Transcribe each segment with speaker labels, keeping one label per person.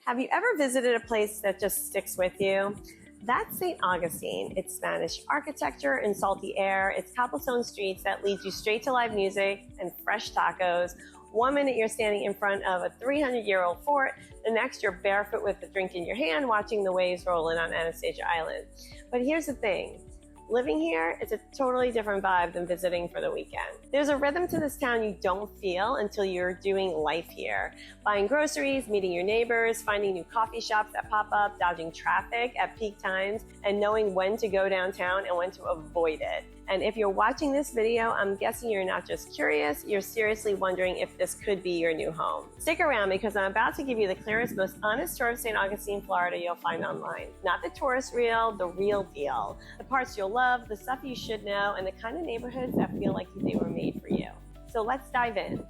Speaker 1: Have you ever visited a place that just sticks with you? That's St. Augustine. It's Spanish architecture and salty air. It's cobblestone streets that lead you straight to live music and fresh tacos. 1 minute you're standing in front of a 300-year-old fort. The next you're barefoot with a drink in your hand watching the waves roll in on Anastasia Island. But here's the thing. Living here is a totally different vibe than visiting for the weekend. There's a rhythm to this town you don't feel until you're doing life here. Buying groceries, meeting your neighbors, finding new coffee shops that pop up, dodging traffic at peak times, and knowing when to go downtown and when to avoid it. And if you're watching this video, I'm guessing you're not just curious, you're seriously wondering if this could be your new home. Stick around because I'm about to give you the clearest, most honest tour of St. Augustine, Florida you'll find online. Not the tourist reel, the real deal. The parts you'll love, the stuff you should know, and the kind of neighborhoods that feel like they were made for you. So let's dive in.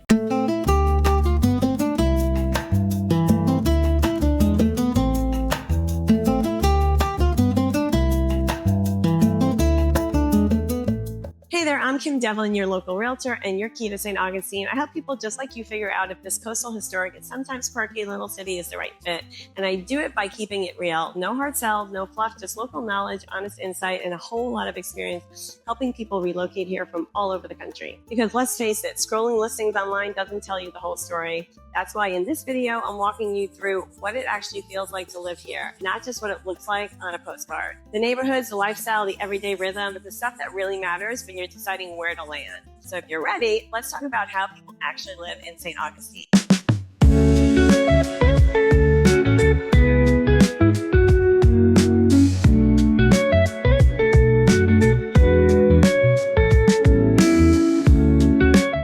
Speaker 1: Hey there, I'm Kim Devlin, your local realtor and your key to St. Augustine. I help people just like you figure out if this coastal, historic, and sometimes quirky little city is the right fit. And I do it by keeping it real. No hard sells, no fluff, just local knowledge, honest insight, and a whole lot of experience helping people relocate here from all over the country. Because let's face it, scrolling listings online doesn't tell you the whole story. That's why in this video, I'm walking you through what it actually feels like to live here, not just what it looks like on a postcard. The neighborhoods, the lifestyle, the everyday rhythm, the stuff that really matters when you're deciding where to land. So if you're ready, let's talk about how people actually live in St. Augustine.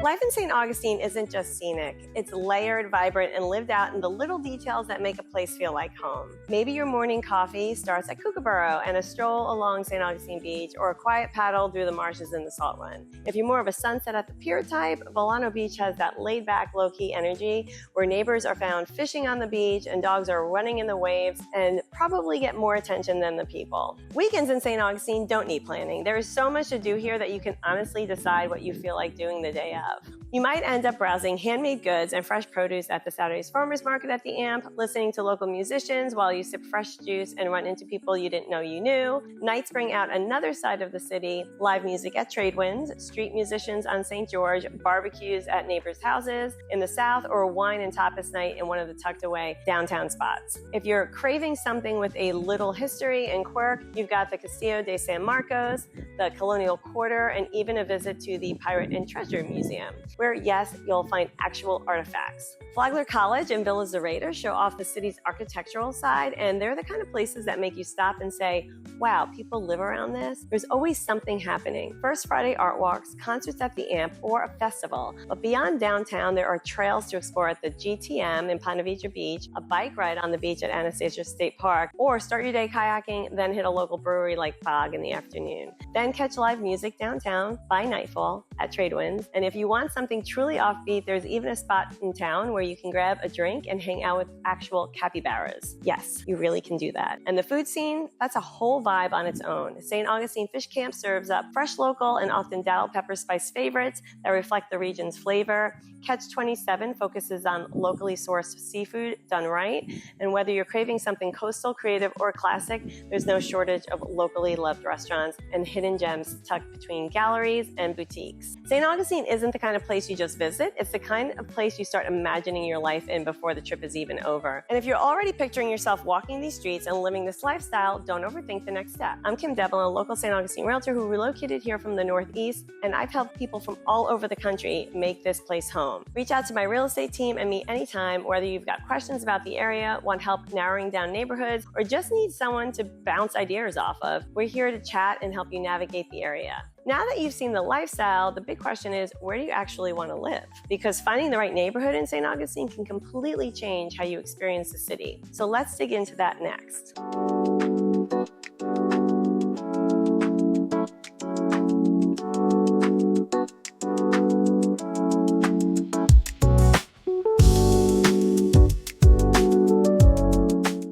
Speaker 1: Life in St. Augustine isn't just scenic. It's layered, vibrant, and lived out in the little details that make a place feel like home. Maybe your morning coffee starts at Kookaburra and a stroll along St. Augustine Beach, or a quiet paddle through the marshes in the Salt Run. If you're more of a sunset at the pier type, Volano Beach has that laid-back, low-key energy where neighbors are found fishing on the beach and dogs are running in the waves and probably get more attention than the people. Weekends in St. Augustine don't need planning. There is so much to do here that you can honestly decide what you feel like doing the day of. You might end up browsing handmade goods and fresh produce at the Saturday's Farmers Market at the Amp, listening to local musicians while you sip fresh juice and run into people you didn't know you knew. Nights bring out another side of the city, live music at Tradewinds, street musicians on St. George, barbecues at neighbors' houses in the South, or a wine and tapas night in one of the tucked away downtown spots. If you're craving something with a little history and quirk, you've got the Castillo de San Marcos, the Colonial Quarter, and even a visit to the Pirate and Treasure Museum, where, yes, you'll find actual artifacts. Flagler College and Villa Zareta show off the city's architectural side, and they're the kind of places that make you stop and say, wow, people live around this? There's always something happening. First Friday art walks, concerts at the Amp, or a festival. But beyond downtown, there are trails to explore at the GTM in Ponte Vedra Beach, a bike ride on the beach at Anastasia State Park, or start your day kayaking, then hit a local brewery like Fog in the afternoon. Then catch live music downtown by nightfall at Tradewinds. And if you want something truly offbeat, there's even a spot in town where you can grab a drink and hang out with actual capybaras. Yes, you really can do that. And the food scene, that's a whole vibe on its own. St. Augustine Fish Camp serves up fresh local and often dial pepper spice favorites that reflect the region's flavor. Catch 27 focuses on locally sourced seafood done right. And whether you're craving something coastal, creative, or classic, there's no shortage of locally loved restaurants and hidden gems tucked between galleries and boutiques. St. Augustine isn't the kind of place you just visit. It's the kind of place you start imagining your life in before the trip is even over. And if you're already picturing yourself walking these streets and living this lifestyle, don't overthink the next step. I'm Kim Devlin, a local St. Augustine realtor who relocated here from the Northeast, and I've helped people from all over the country make this place home. Reach out to my real estate team and me anytime, whether you've got questions about the area, want help narrowing down neighborhoods, or just need someone to bounce ideas off of. We're here to chat and help you navigate the area. Now that you've seen the lifestyle, the big question is, where do you actually want to live? Because finding the right neighborhood in St. Augustine can completely change how you experience the city. So let's dig into that next.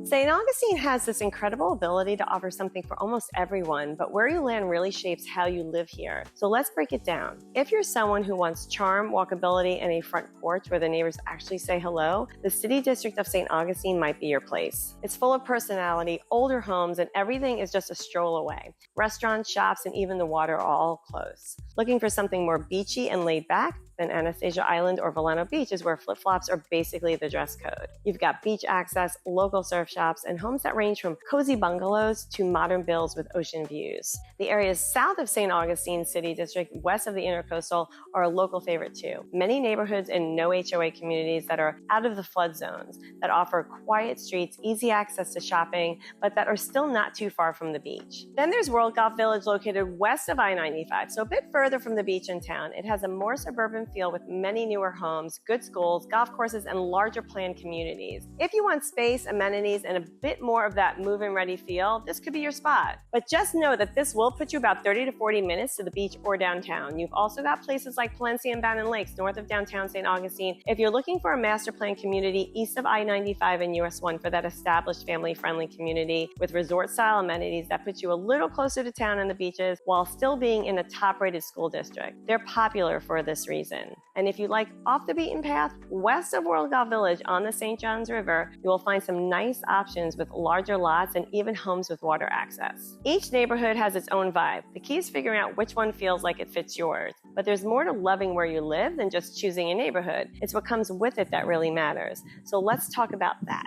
Speaker 1: St. St. Augustine has this incredible ability to offer something for almost everyone, but where you land really shapes how you live here. So let's break it down. If you're someone who wants charm, walkability, and a front porch where the neighbors actually say hello, the City District of St. Augustine might be your place. It's full of personality, older homes, and everything is just a stroll away. Restaurants, shops, and even the water are all close. Looking for something more beachy and laid back? Then Anastasia Island or Volano Beach is where flip-flops are basically the dress code. You've got beach access, local surf shops, and homes that range from cozy bungalows to modern villas with ocean views. The areas south of St. Augustine City District, west of the Intercoastal, are a local favorite too. Many neighborhoods and no HOA communities that are out of the flood zones, that offer quiet streets, easy access to shopping, but that are still not too far from the beach. Then there's World Golf Village located west of I-95, so a bit further from the beach in town. It has a more suburban feel with many newer homes, good schools, golf courses, and larger planned communities. If you want space, amenities, and a bit more of that move-in ready feel, this could be your spot. But just know that this will put you about 30 to 40 minutes to the beach or downtown. You've also got places like Palencia and Bannon Lakes north of downtown St. Augustine. If you're looking for a master plan community east of I-95 and US 1 for that established family-friendly community with resort-style amenities that puts you a little closer to town and the beaches while still being in a top-rated school district. They're popular for this reason. And if you like off the beaten path, west of World Golf Village on the St. Johns River, you will find some nice options with larger lots and even homes with water access. Each neighborhood has its own vibe. The key is figuring out which one feels like it fits yours. But there's more to loving where you live than just choosing a neighborhood. It's what comes with it that really matters. So let's talk about that.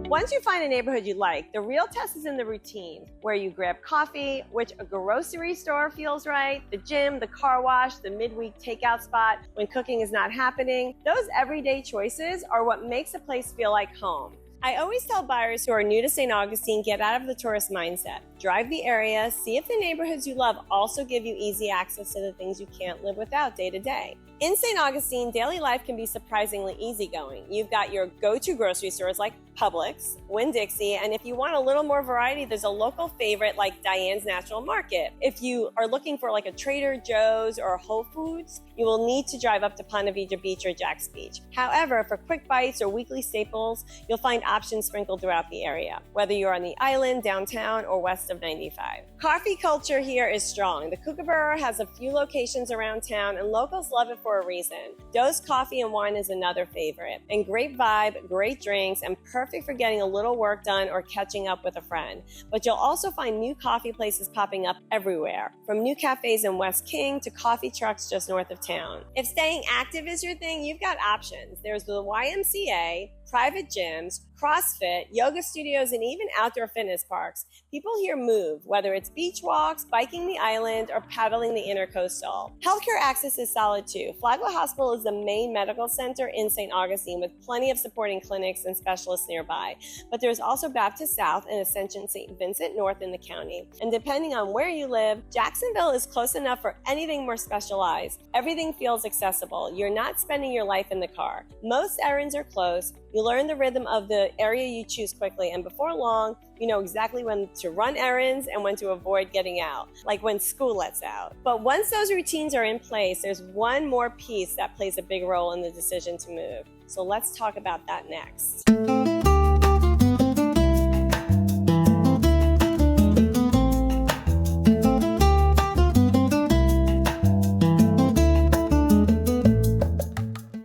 Speaker 1: Once you find a neighborhood you like, the real test is in the routine, where you grab coffee, which a grocery store feels right, the gym, the car wash, the midweek takeout spot when cooking is not happening. Those everyday choices are what makes a place feel like home. I always tell buyers who are new to St. Augustine, get out of the tourist mindset. Drive the area, see if the neighborhoods you love also give you easy access to the things you can't live without day to day. In St. Augustine, daily life can be surprisingly easygoing. You've got your go-to grocery stores like Publix, Winn-Dixie, and if you want a little more variety, there's a local favorite like Diane's Natural Market. If you are looking for like a Trader Joe's or Whole Foods, you will need to drive up to Ponte Vedra Beach or Jack's Beach. However, for quick bites or weekly staples, you'll find options sprinkled throughout the area, whether you're on the island, downtown, or west of 95. Coffee culture here is strong. The Kookaburra has a few locations around town, and locals love it for a reason. Doe's Coffee and Wine is another favorite. And great vibe, great drinks, and perfect for getting a little work done or catching up with a friend. But you'll also find new coffee places popping up everywhere, from new cafes in West King to coffee trucks just north of town. If staying active is your thing, you've got options. There's the YMCA, private gyms, CrossFit, yoga studios, and even outdoor fitness parks. People here move, whether it's beach walks, biking the island, or paddling the Intercoastal. Healthcare access is solid too. Flagler Hospital is the main medical center in St. Augustine with plenty of supporting clinics and specialists nearby. But there's also Baptist South and Ascension St. Vincent North in the county. And depending on where you live, Jacksonville is close enough for anything more specialized. Everything feels accessible. You're not spending your life in the car. Most errands are close. You learn the rhythm of the area you choose quickly, and before long, you know exactly when to run errands and when to avoid getting out, like when school lets out. But once those routines are in place, there's one more piece that plays a big role in the decision to move. So let's talk about that next.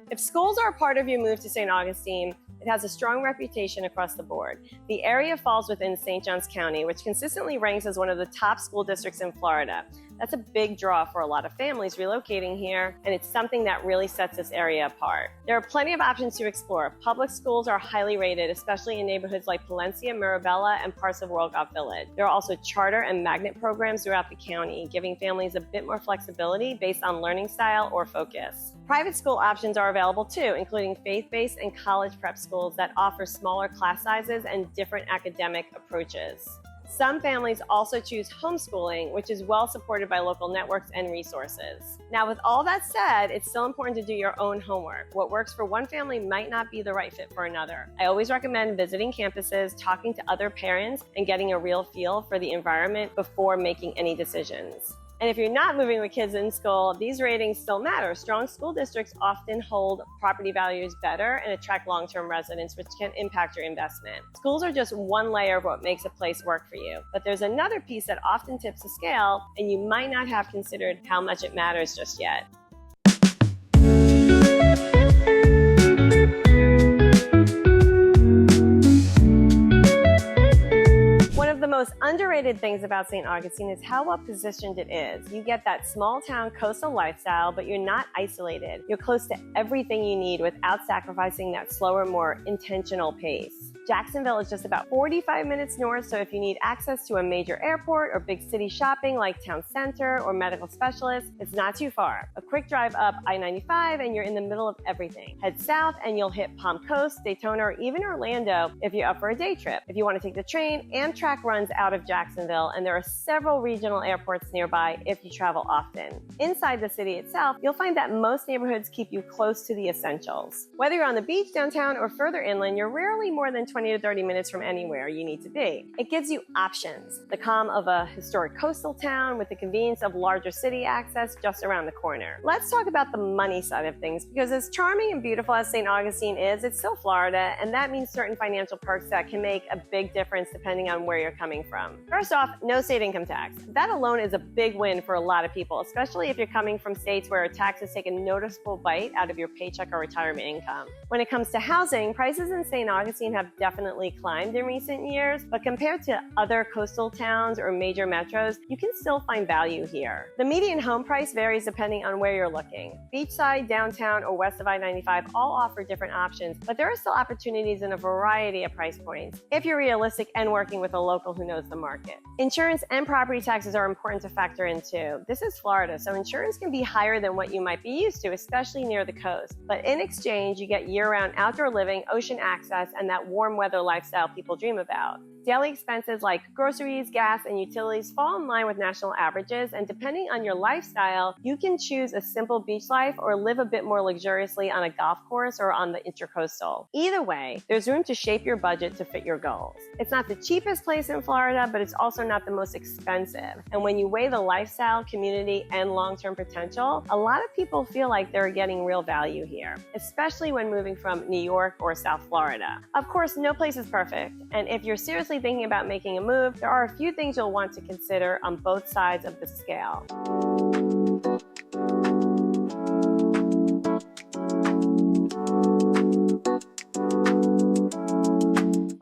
Speaker 1: If schools are a part of your move to St. Augustine, it has a strong reputation across the board. The area falls within St. Johns County, which consistently ranks as one of the top school districts in Florida. That's a big draw for a lot of families relocating here, and it's something that really sets this area apart. There are plenty of options to explore. Public schools are highly rated, especially in neighborhoods like Palencia, Mirabella, and parts of World Golf Village. There are also charter and magnet programs throughout the county, giving families a bit more flexibility based on learning style or focus. Private school options are available too, including faith-based and college prep schools that offer smaller class sizes and different academic approaches. Some families also choose homeschooling, which is well supported by local networks and resources. Now, with all that said, it's still important to do your own homework. What works for one family might not be the right fit for another. I always recommend visiting campuses, talking to other parents, and getting a real feel for the environment before making any decisions. And if you're not moving with kids in school, these ratings still matter. Strong school districts often hold property values better and attract long-term residents, which can impact your investment. Schools are just one layer of what makes a place work for you. But there's another piece that often tips the scale, and you might not have considered how much it matters just yet. One of the most underrated things about St. Augustine is how well positioned it is. You get that small town coastal lifestyle, but you're not isolated. You're close to everything you need without sacrificing that slower, more intentional pace. Jacksonville is just about 45 minutes north, so if you need access to a major airport or big city shopping like town center or medical specialists, it's not too far. A quick drive up I-95 and you're in the middle of everything. Head south and you'll hit Palm Coast, Daytona, or even Orlando if you're up for a day trip. If you want to take the train, Amtrak runs out of Jacksonville, and there are several regional airports nearby if you travel often. Inside the city itself, you'll find that most neighborhoods keep you close to the essentials. Whether you're on the beach, downtown, or further inland, you're rarely more than 20 to 30 minutes from anywhere you need to be. It gives you options. The calm of a historic coastal town with the convenience of larger city access just around the corner. Let's talk about the money side of things, because as charming and beautiful as St. Augustine is, it's still Florida, and that means certain financial perks that can make a big difference depending on where you're coming from. First off, no state income tax. That alone is a big win for a lot of people, especially if you're coming from states where taxes take a noticeable bite out of your paycheck or retirement income. When it comes to housing, prices in St. Augustine have definitely climbed in recent years, but compared to other coastal towns or major metros, you can still find value here. The median home price varies depending on where you're looking. Beachside, downtown, or west of I-95 all offer different options, but there are still opportunities in a variety of price points if you're realistic and working with a local who knows the market. Insurance and property taxes are important to factor in too. This is Florida, so insurance can be higher than what you might be used to, especially near the coast. But in exchange, you get year-round outdoor living, ocean access, and that warm weather lifestyle people dream about. Daily expenses like groceries, gas, and utilities fall in line with national averages, and depending on your lifestyle, you can choose a simple beach life or live a bit more luxuriously on a golf course or on the intercoastal. Either way, there's room to shape your budget to fit your goals. It's not the cheapest place in Florida, but it's also not the most expensive. And when you weigh the lifestyle, community, and long-term potential, a lot of people feel like they're getting real value here, especially when moving from New York or South Florida. Of course, no place is perfect, and if you're seriously thinking about making a move, there are a few things you'll want to consider on both sides of the scale.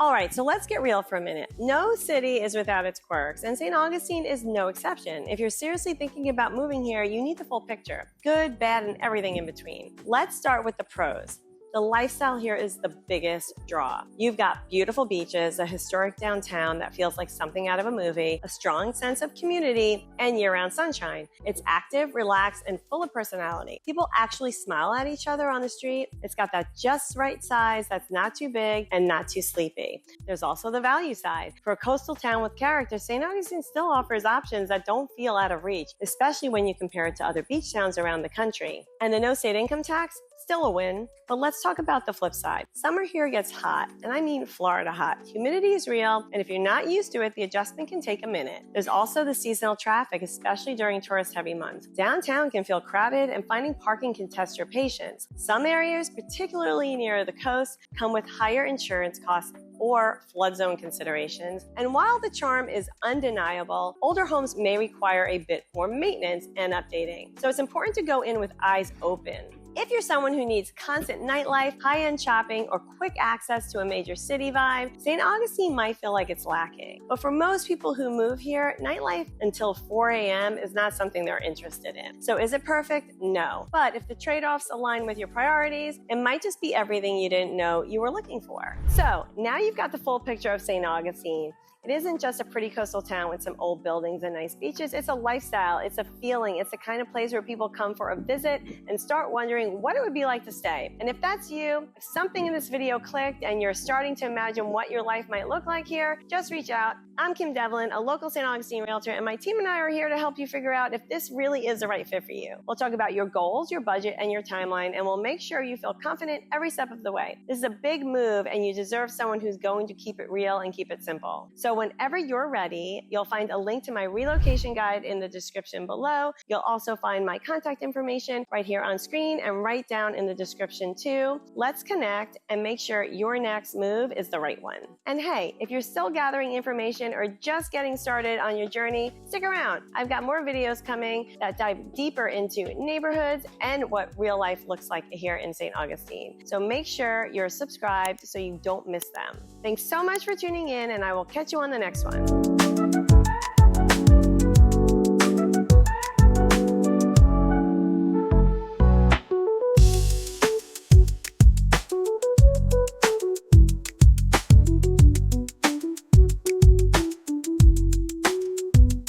Speaker 1: All right, so let's get real for a minute. No city is without its quirks, and St. Augustine is no exception. If you're seriously thinking about moving here, you need the full picture. Good, bad, and everything in between. Let's start with the pros. The lifestyle here is the biggest draw. You've got beautiful beaches, a historic downtown that feels like something out of a movie, a strong sense of community, and year-round sunshine. It's active, relaxed, and full of personality. People actually smile at each other on the street. It's got that just right size that's not too big and not too sleepy. There's also the value side. For a coastal town with character, St. Augustine still offers options that don't feel out of reach, especially when you compare it to other beach towns around the country. And the no state income tax? Still a win. But let's talk about the flip side. Summer here gets hot, and I mean Florida hot. Humidity is real, and if you're not used to it, the adjustment can take a minute. There's also the seasonal traffic, especially during tourist-heavy months. Downtown can feel crowded, and finding parking can test your patience. Some areas, particularly near the coast, come with higher insurance costs or flood zone considerations. And while the charm is undeniable, older homes may require a bit more maintenance and updating. So it's important to go in with eyes open. If you're someone who needs constant nightlife, high-end shopping, or quick access to a major city vibe, St. Augustine might feel like it's lacking. But for most people who move here, nightlife until 4 a.m. is not something they're interested in. So is it perfect? No. But if the trade-offs align with your priorities, it might just be everything you didn't know you were looking for. So now you've got the full picture of St. Augustine. It isn't just a pretty coastal town with some old buildings and nice beaches. It's a lifestyle. It's a feeling. It's the kind of place where people come for a visit and start wondering what it would be like to stay. And if that's you, if something in this video clicked and you're starting to imagine what your life might look like here, just reach out. I'm Kim Devlin, a local St. Augustine realtor, and my team and I are here to help you figure out if this really is the right fit for you. We'll talk about your goals, your budget, and your timeline, and we'll make sure you feel confident every step of the way. This is a big move, and you deserve someone who's going to keep it real and keep it simple. So whenever you're ready, you'll find a link to my relocation guide in the description below. You'll also find my contact information right here on screen and right down in the description too. Let's connect and make sure your next move is the right one. And hey, if you're still gathering information or just getting started on your journey, stick around. I've got more videos coming that dive deeper into neighborhoods and what real life looks like here in St. Augustine. So make sure you're subscribed so you don't miss them. Thanks so much for tuning in, and I will catch you on the next one.